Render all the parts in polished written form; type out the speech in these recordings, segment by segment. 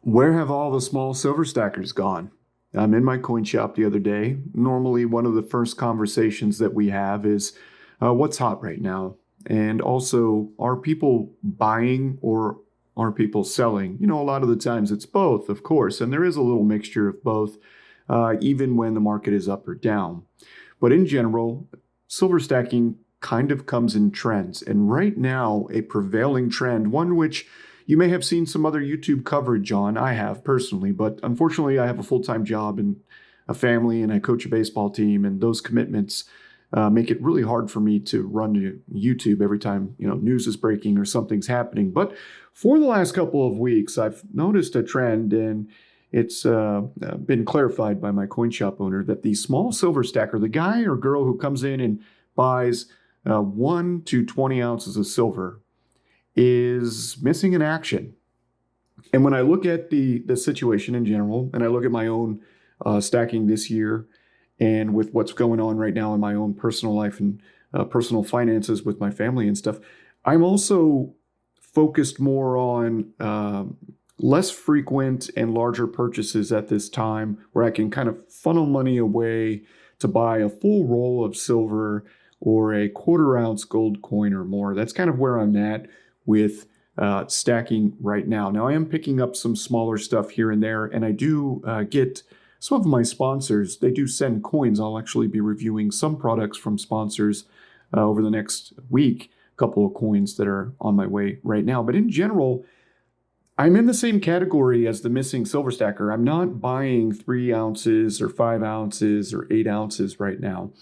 Where have all the small silver stackers gone? I'm in my coin shop the other day. Normally, one of the first conversations that we have is what's hot right now? And also, are people buying or are people selling? A lot of the times it's both, of course, and there is a little mixture of both, even when the market is up or down. But in general, silver stacking kind of comes in trends. And right now, a prevailing trend, one which you may have seen some other YouTube coverage on. I have personally, but unfortunately, I have a full-time job and a family, and I coach a baseball team, and those commitments make it really hard for me to run to YouTube every time news is breaking or something's happening. But for the last couple of weeks, I've noticed a trend, and it's been clarified by my coin shop owner that the small silver stacker, the guy or girl who comes in and buys 1 to 20 ounces of silver, is missing in action. And when I look at the situation in general, and I look at my own stacking this year, and with what's going on right now in my own personal life and personal finances with my family and stuff, I'm also focused more on less frequent and larger purchases at this time, where I can kind of funnel money away to buy a full roll of silver or a quarter-ounce gold coin or more. That's kind of where I'm at with stacking right now. Now, I am picking up some smaller stuff here and there, and I do get some of my sponsors. They do send coins. I'll actually be reviewing some products from sponsors over the next week, a couple of coins that are on my way right now. But in general, I'm in the same category as the missing silver stacker. I'm not buying 3 ounces or 5 ounces or 8 ounces right now.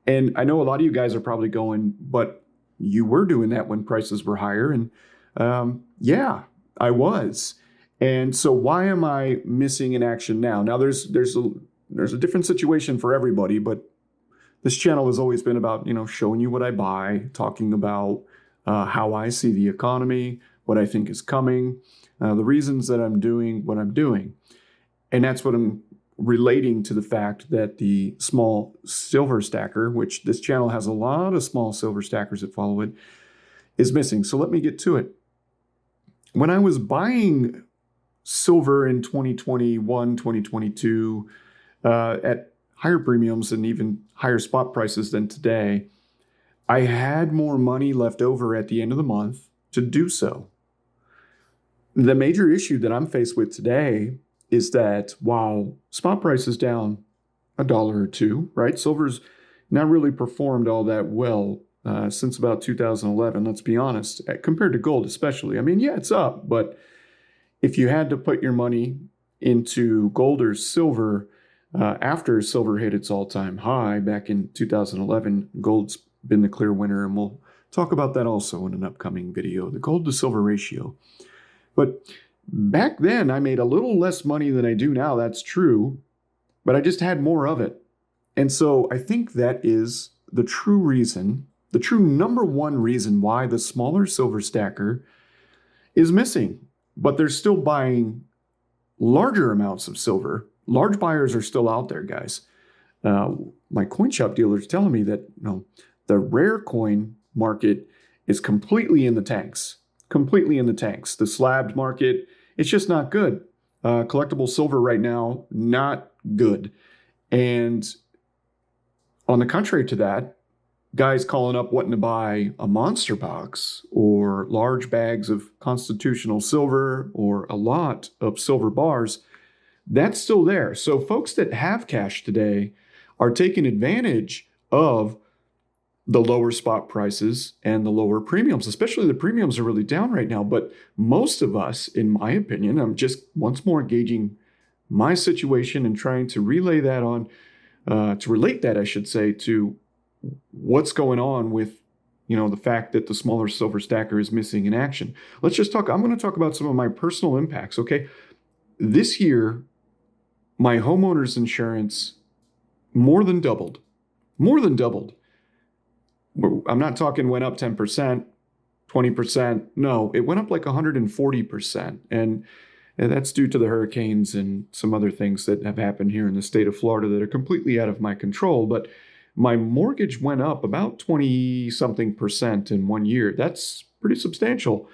And I know a lot of you guys are probably going, but you were doing that when prices were higher. And yeah, I was. And so why am I missing in action now? Now there's a different situation for everybody, but this channel has always been about, showing you what I buy, talking about how I see the economy, what I think is coming, the reasons that I'm doing what I'm doing. And that's what I'm relating to the fact that the small silver stacker, which this channel has a lot of small silver stackers that follow it, is missing. So let me get to it. When I was buying silver in 2021, 2022, at higher premiums and even higher spot prices than today, I had more money left over at the end of the month to do so. The major issue that I'm faced with today is that while spot price is down $1 or $2, right? Silver's not really performed all that well since about 2011, let's be honest, compared to gold especially. I mean, yeah, it's up, but if you had to put your money into gold or silver after silver hit its all-time high back in 2011, gold's been the clear winner, and we'll talk about that also in an upcoming video, the gold to silver ratio. But back then, I made a little less money than I do now, that's true, but I just had more of it. And so I think that is the true reason, the true number one reason why the smaller silver stacker is missing. But they're still buying larger amounts of silver. Large buyers are still out there, guys. My coin shop dealer is telling me that the rare coin market is completely in the tanks. Completely in the tanks. The slabbed market, it's just not good. Collectible silver right now, not good. And on the contrary to that, guys calling up wanting to buy a monster box or large bags of constitutional silver or a lot of silver bars, that's still there. So folks that have cash today are taking advantage of the lower spot prices and the lower premiums, especially the premiums are really down right now. But most of us, in my opinion, I'm just once more gauging my situation and trying to relay that on, to relate that, I should say, to what's going on with, the fact that the smaller silver stacker is missing in action. Let's just talk. I'm going to talk about some of my personal impacts. Okay. This year, my homeowner's insurance more than doubled. More than doubled. I'm not talking went up 10%, 20%. No, it went up like 140%. And that's due to the hurricanes and some other things that have happened here in the state of Florida that are completely out of my control. But my mortgage went up about 20-something% in 1 year. That's pretty substantial.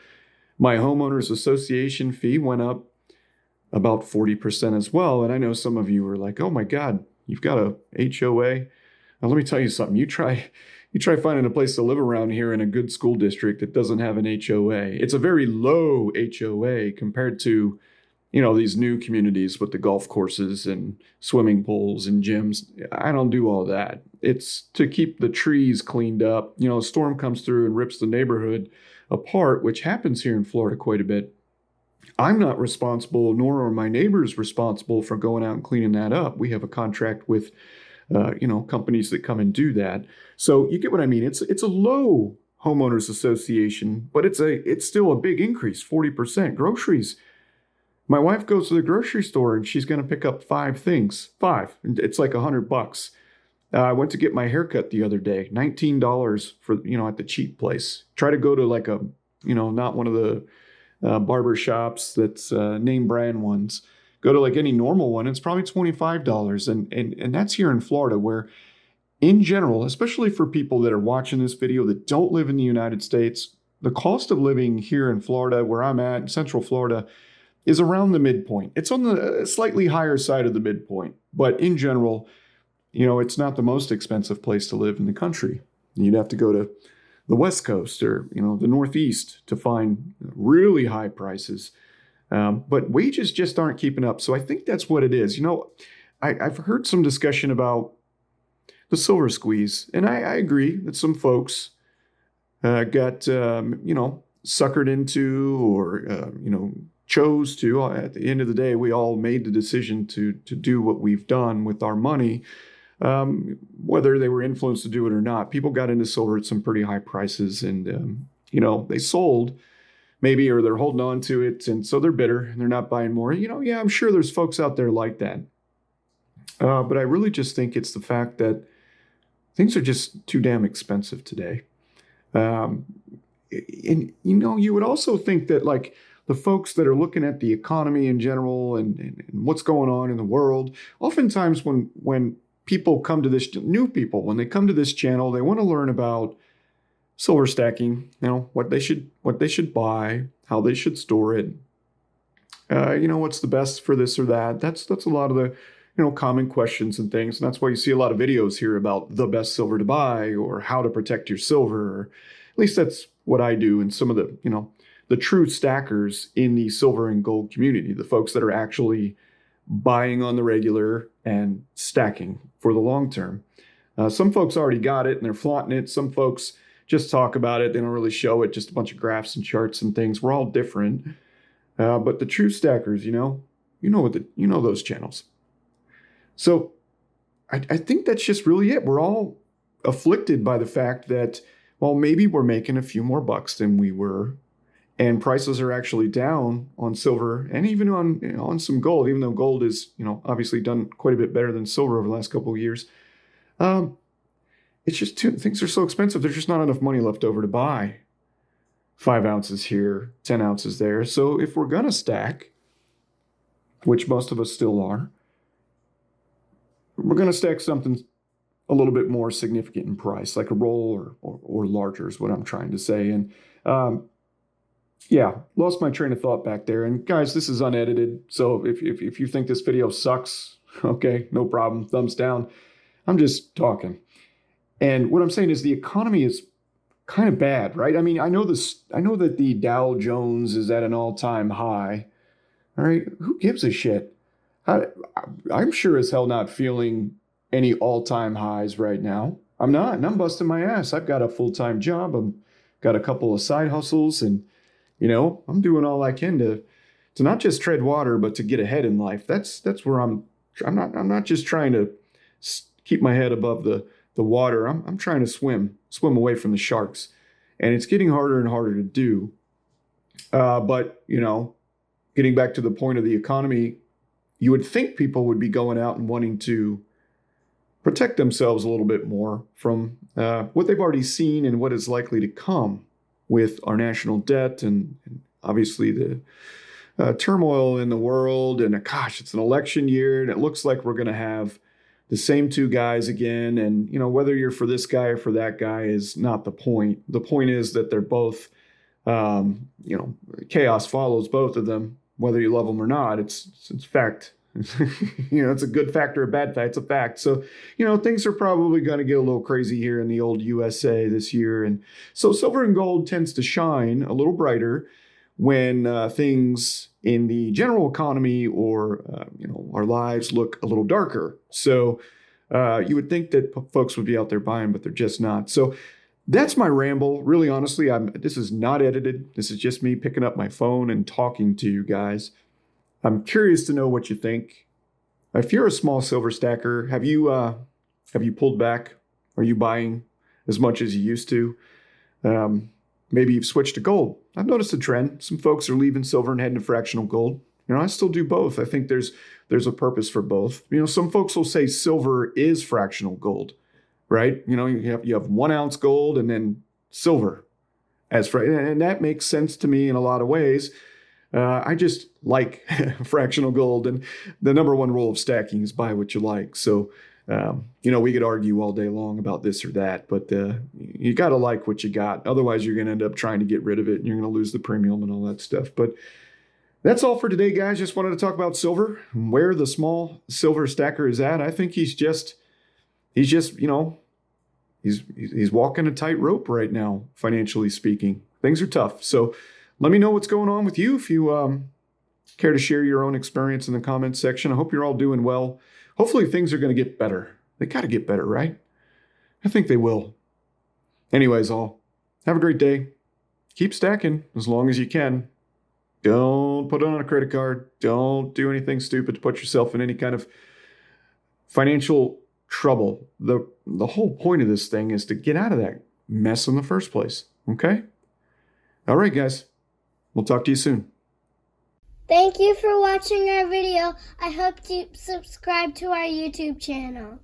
My homeowners association fee went up about 40% as well. And I know some of you are like, oh my God, you've got a HOA. Now, let me tell you something. You try finding a place to live around here in a good school district that doesn't have an HOA. It's a very low HOA compared to, these new communities with the golf courses and swimming pools and gyms. I don't do all that. It's to keep the trees cleaned up. A storm comes through and rips the neighborhood apart, which happens here in Florida quite a bit. I'm not responsible, nor are my neighbors responsible for going out and cleaning that up. We have a contract with, companies that come and do that. So you get what I mean. It's a low homeowners association, but it's still a big increase, 40%. Groceries. My wife goes to the grocery store and she's going to pick up 5 things. 5. It's like $100. I went to get my haircut the other day, $19 for, at the cheap place. Try to go to like a, not one of the barber shops that's name brand ones. Go to like any normal one, it's probably $25. And that's here in Florida, where in general, especially for people that are watching this video that don't live in the United States, the cost of living here in Florida, where I'm at, Central Florida, is around the midpoint. It's on the slightly higher side of the midpoint. But in general, it's not the most expensive place to live in the country. You'd have to go to the West Coast or, the Northeast to find really high prices. But wages just aren't keeping up. So I think that's what it is. I've heard some discussion about the silver squeeze. And I agree that some folks got, suckered into or, chose to. At the end of the day, we all made the decision to do what we've done with our money. Whether they were influenced to do it or not, people got into silver at some pretty high prices and, they sold maybe, or they're holding on to it. And so they're bitter and they're not buying more. I'm sure there's folks out there like that. But I really just think it's the fact that things are just too damn expensive today. And, you would also think that like the folks that are looking at the economy in general and what's going on in the world, oftentimes when people come to this, new people, when they come to this channel, they want to learn about silver stacking, what they should buy, how they should store it, what's the best for this or that. That's a lot of the, common questions and things. And that's why you see a lot of videos here about the best silver to buy or how to protect your silver. Or at least that's what I do. And some of the, the true stackers in the silver and gold community, the folks that are actually buying on the regular and stacking for the long term. Some folks already got it and they're flaunting it. Some folks just talk about it. They don't really show it, just a bunch of graphs and charts and things. We're all different. But the true stackers, those channels. So I think that's just really it. We're all afflicted by the fact that, well, maybe we're making a few more bucks than we were. And prices are actually down on silver and even on some gold, even though gold is, obviously done quite a bit better than silver over the last couple of years. It's just things are so expensive. There's just not enough money left over to buy 5 ounces here, 10 ounces there. So if we're going to stack, which most of us still are, we're going to stack something a little bit more significant in price, like a roll or larger is what I'm trying to say. And, lost my train of thought back there. And guys, this is unedited. So if you think this video sucks, okay, no problem. Thumbs down. I'm just talking. And what I'm saying is the economy is kind of bad, right? I mean, I know that the Dow Jones is at an all-time high. All right, who gives a shit? I'm sure as hell not feeling any all-time highs right now. I'm not, and I'm busting my ass. I've got a full-time job. I've got a couple of side hustles, and I'm doing all I can to not just tread water, but to get ahead in life. That's where I'm not just trying to keep my head above the water. I'm trying to swim away from the sharks, and it's getting harder and harder to do. But getting back to the point of the economy, you would think people would be going out and wanting to protect themselves a little bit more from what they've already seen and what is likely to come with our national debt and obviously the turmoil in the world. And gosh, it's an election year, and it looks like we're going to have the same 2 guys again. And, whether you're for this guy or for that guy is not the point. The point is that they're both, chaos follows both of them. whether you love them or not. It's fact. It's a good fact or a bad fact. It's a fact. So, things are probably going to get a little crazy here in the old USA this year. And so silver and gold tends to shine a little brighter when things in the general economy or, our lives look a little darker. So you would think that folks would be out there buying, but they're just not. So that's my ramble. Really, honestly, this is not edited. This is just me picking up my phone and talking to you guys. I'm curious to know what you think. If you're a small silver stacker, have you pulled back? Are you buying as much as you used to? Maybe you've switched to gold. I've noticed a trend. Some folks are leaving silver and heading to fractional gold. I still do both. I think there's a purpose for both. Some folks will say silver is fractional gold, right? You have 1 ounce gold and then silver and that makes sense to me in a lot of ways. I just like fractional gold, and the number one rule of stacking is buy what you like. So, we could argue all day long about this or that, but you got to like what you got. Otherwise, you're going to end up trying to get rid of it, and you're going to lose the premium and all that stuff. But that's all for today, guys. Just wanted to talk about silver, where the small silver stacker is at. I think he's walking a tightrope right now, financially speaking. Things are tough. So let me know what's going on with you if you care to share your own experience in the comments section. I hope you're all doing well. Hopefully things are going to get better. They got to get better, right? I think they will. Anyways, all have a great day. Keep stacking as long as you can. Don't put it on a credit card. Don't do anything stupid to put yourself in any kind of financial trouble. The whole point of this thing is to get out of that mess in the first place. Okay? All right, guys. We'll talk to you soon. Thank you for watching our video. I hope you subscribe to our YouTube channel.